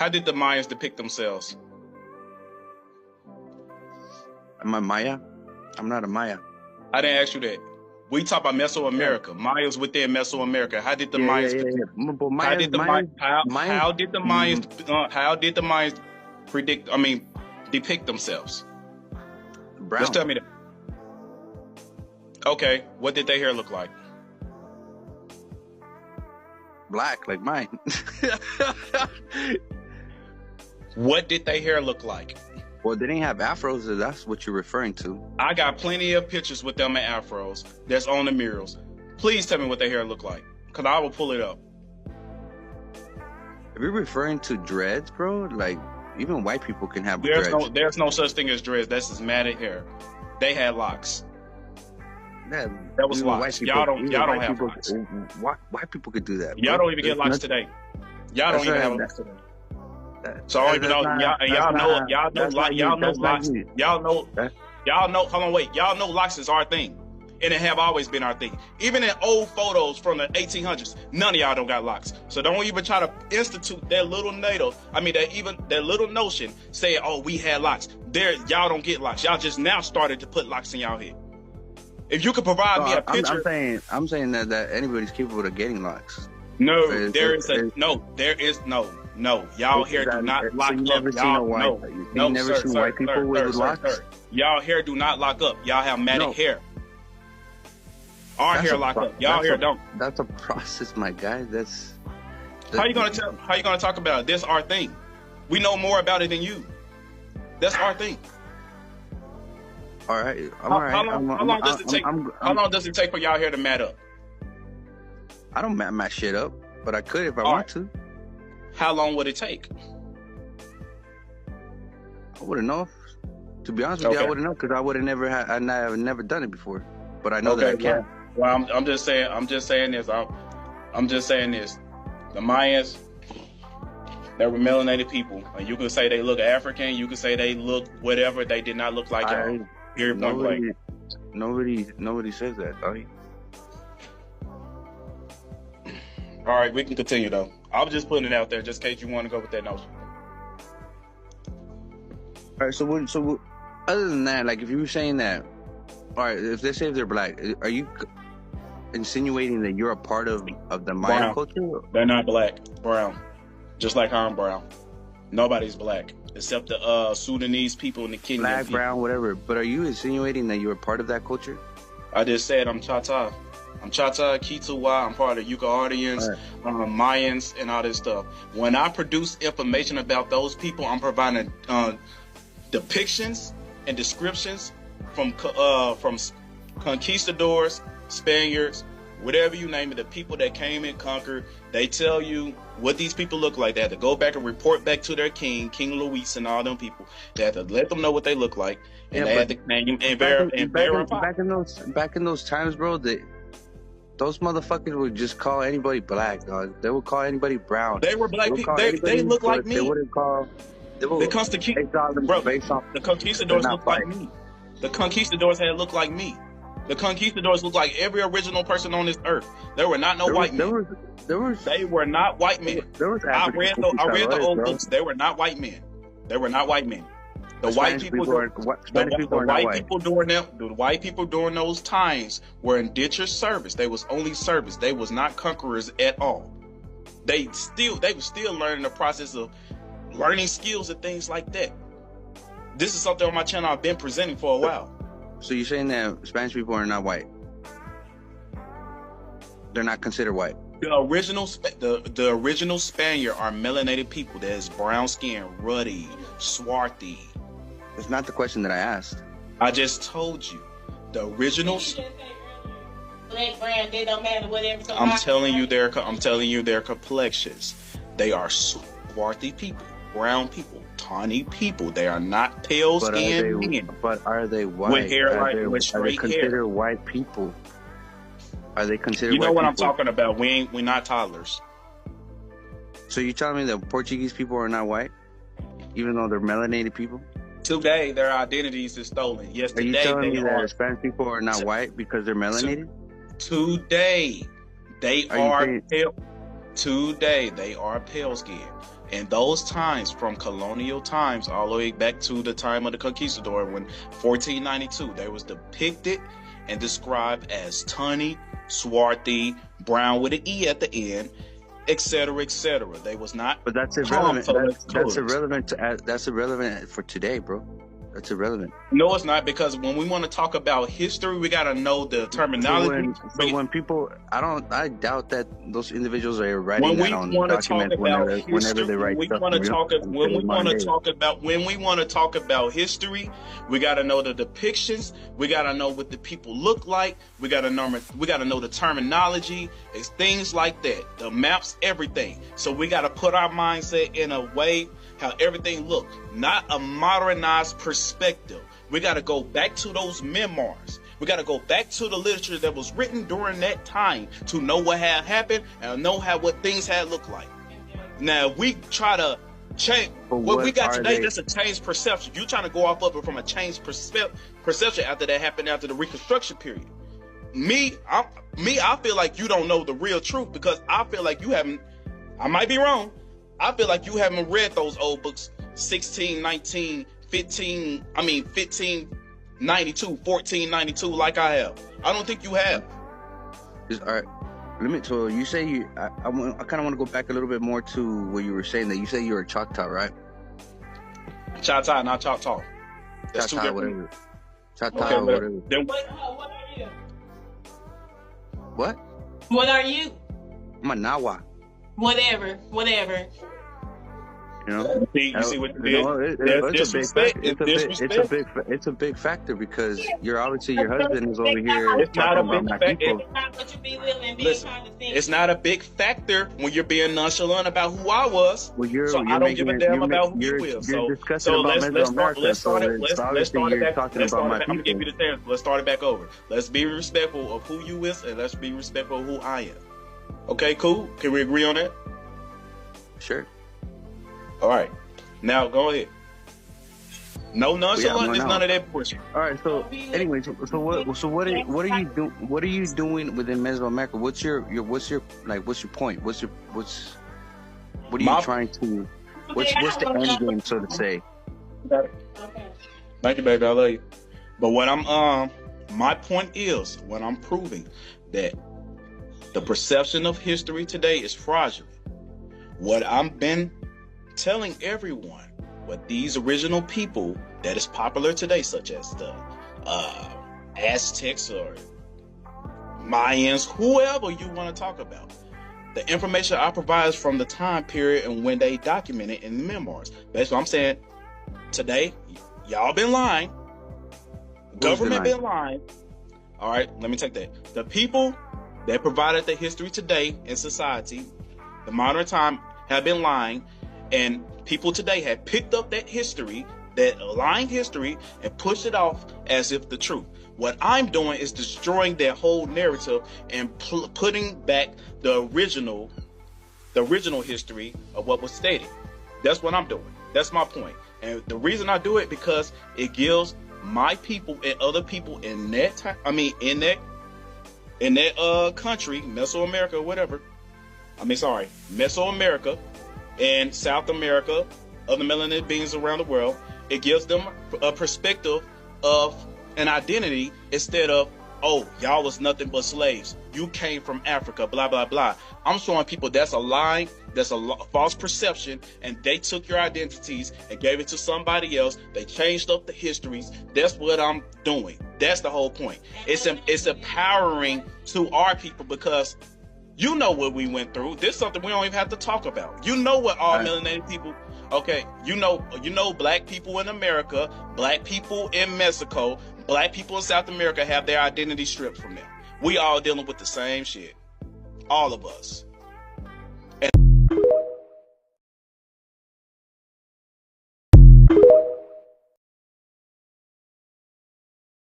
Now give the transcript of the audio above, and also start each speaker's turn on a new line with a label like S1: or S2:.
S1: How did the Mayans depict themselves?
S2: Am I Maya? I'm not a Maya.
S1: I didn't ask you that. We talk about Mesoamerica. Yeah. Mayans within Mesoamerica. How did the Mayans? How did the Mayans predict? I mean, depict themselves?
S2: Brown.
S1: Just tell me that. Okay, what did their hair look like?
S2: Black, like mine.
S1: What did their hair look like?
S2: Well, they didn't have afros, if that's what you're referring to.
S1: I got plenty of pictures with them and afros that's on the murals. Please tell me what their hair look like, because I will pull it up.
S2: If you're referring to dreads, bro, like, even white people can have dreads.
S1: There's no such thing as dreads. That's just matted hair. They had locks.
S2: Yeah,
S1: that was locks. Y'all don't have locks.
S2: White people could do that.
S1: Y'all don't even get locks today. Y'all don't even have locks today. So I don't even know. Y'all know. Hold on, wait. Y'all know locks is our thing, and it have always been our thing. Even in old photos from the 1800s, none of y'all don't got locks. So don't even try to institute that little that little notion saying, "Oh, we had locks." Y'all don't get locks. Y'all just now started to put locks in y'all head. If you could provide me a picture,
S2: I'm saying that anybody's capable of getting locks.
S1: No, there is no. No, y'all hair do not lock up. Y'all never seen white people with locks. Y'all hair do not lock up. Y'all have matted hair. Our hair lock up. Y'all hair don't.
S2: That's a process, my guy.
S1: How you gonna talk about it? This our thing. We know more about it than you. That's our thing.
S2: All right.
S1: How long does it take for y'all hair to mat up?
S2: I don't mat my shit up, but I could if I want to.
S1: How long would it take?
S2: I wouldn't know. To be honest with you, I wouldn't know because I've never done it before. But I know that I can.
S1: Well, I'm just saying this. I'm just saying this. The Mayans, they were melanated people, and you can say they look African. You can say they look whatever. They did not look like y'all.
S2: Nobody says that, dog.
S1: All right, we can continue though. I was just putting it out there just in case you want to go with that notion.
S2: All right, so other than that, like if you were saying that, all right, if they say they're black, are you insinuating that you're a part of the Maya culture?
S1: They're not black, brown, just like I'm brown. Nobody's black except the Sudanese people and the Kenyan
S2: black,
S1: people.
S2: Brown, whatever. But are you insinuating that you're a part of that culture?
S1: I just said I'm Chata. I'm Chata, Kituwa, I'm part of the Yucatarians, Mayans, and all this stuff. When I produce information about those people, I'm providing depictions and descriptions from conquistadors, Spaniards, whatever you name it, the people that came and conquered. They tell you what these people look like. They have to go back and report back to their king, King Luis, and all them people. They have to let them know what they look like, and they have to verify.
S2: Back in those times, bro, those motherfuckers would just call anybody black, dog. They would call anybody brown.
S1: They were black people. They look like me.
S2: They wouldn't call.
S1: The conquistadors look like me. The conquistadors had looked like me. The conquistadors looked like every original person on this earth. There were not white men. They were not white men. I read the old books. They were not white men. They were not white men. The white people during those times were indentured service. They was only service. They was not conquerors at all. They were still learning the process of learning skills and things like that. This is something on my channel I've been presenting for a while.
S2: So you're saying that Spanish people are not white? They're not considered white?
S1: The original Spaniard are melanated people. That is brown skin, ruddy, swarthy.
S2: It's not the question that I asked.
S1: I just told you. The original.
S3: Black, brown, they don't matter whatever.
S1: I'm telling you their complexions. They are swarthy people, brown people, tawny people. They are not pale skinned men.
S2: But are they white?
S1: With hair with straight hair.
S2: Are they considered white people? Are they considered?
S1: You know what I'm talking about? We're not toddlers.
S2: So you telling me that Portuguese people are not white, even though they're melanated people?
S1: Today, their identities is stolen. Yesterday,
S2: are you telling me that Spanish people are not white because they're melanated?
S1: Today, they are pale. Today, they are pale skin. In those times, from colonial times all the way back to the time of the conquistador, when 1492, they was depicted and described as tunny, swarthy, brown with an E at the end, etc., etc. They was not.
S2: But that's irrelevant. That's
S1: colors.
S2: irrelevant. That's irrelevant for today, bro. That's irrelevant.
S1: No, it's not, because when we want to talk about history, we got to know the terminology.
S2: So when people, I doubt that those individuals are writing
S1: when we
S2: that on
S1: want to talk
S2: documents
S1: about
S2: whenever they write stuff.
S1: when we want to talk about history, we got to know the depictions. We got to know what the people look like. We got to know the terminology. It's things like that. The maps, everything. So we got to put our mindset in a way how everything look, not a modernized perspective. We got to go back to those memoirs. We got to go back to the literature that was written during that time to know what had happened and know what things had looked like. Now, we try to change what we got today. That's a changed perception. You're trying to go off of it from a changed perception after that happened, after the Reconstruction period. I feel like you don't know the real truth, because I feel like you haven't. I might be wrong. I feel like you haven't read those old books, 1592, 1492, like I have. I don't think you have.
S2: All right. So you say you. I kind of want to go back a little bit more to what you were saying. That you say you were a Choctaw, right?
S1: Choctaw, not Choctaw. That's
S2: Choctaw,
S1: two different.
S2: whatever. Choctaw, whatever.
S3: What are you?
S2: What?
S3: What are you?
S2: I'm a Nawa.
S3: Whatever.
S2: You know,
S1: you see what you did?
S2: It's a big factor, because your husband is over here
S1: It's not a
S2: talking about
S1: big
S2: my
S1: factor.
S2: people.
S3: It's not what you be living, being
S1: Listen,
S3: condescending.
S1: it's not a big factor when you're being nonchalant about who I was.
S2: Well,
S1: So I don't give a damn about who you is.
S2: You're discussing
S1: So
S2: about
S1: let's start it back. I'm
S2: talking about my
S1: gonna give
S2: people.
S1: you the chance. Let's start it back over. Let's be respectful of who you is, and let's be respectful of who I am. Okay, cool. Can we agree on that?
S2: Sure.
S1: All right. Now go ahead. No nonchalant. It's none of that bullshit.
S2: All right. So anyway, so what are you doing? What are you doing within Mesoamerica? What's your point? What are you trying to? What's the end game, so to say?
S3: Okay.
S1: Thank you, baby. I love you. But what my point is, what I'm proving, that the perception of history today is fraudulent. What I've been telling everyone, what these original people that is popular today, such as the Aztecs or Mayans, whoever you want to talk about, the information I provide is from the time period and when they documented in the memoirs. That's what I'm saying. Today, y'all been lying. Government been lying. All right, let me take that. The people that provided the history today in society, the modern time, have been lying, and people today have picked up that history, that lying history, and pushed it off as if the truth. What I'm doing is destroying that whole narrative and putting back the original history of what was stated. That's what I'm doing. That's my point. And the reason I do it, because it gives my people and other people in that time, in that country, Mesoamerica, or whatever. Mesoamerica and South America, other melanated beings around the world. It gives them a perspective of an identity, instead of, oh, y'all was nothing but slaves. You came from Africa, blah, blah, blah. I'm showing people that's a lie, that's a false perception, and they took your identities and gave it to somebody else. They changed up the histories. That's what I'm doing. That's the whole point. It's empowering to our people, because you know what we went through. This is something we don't even have to talk about. You know what all melanated people, okay, you know black people in America, black people in Mexico, black people in South America have their identity stripped from them. We all dealing with the same shit. All of us.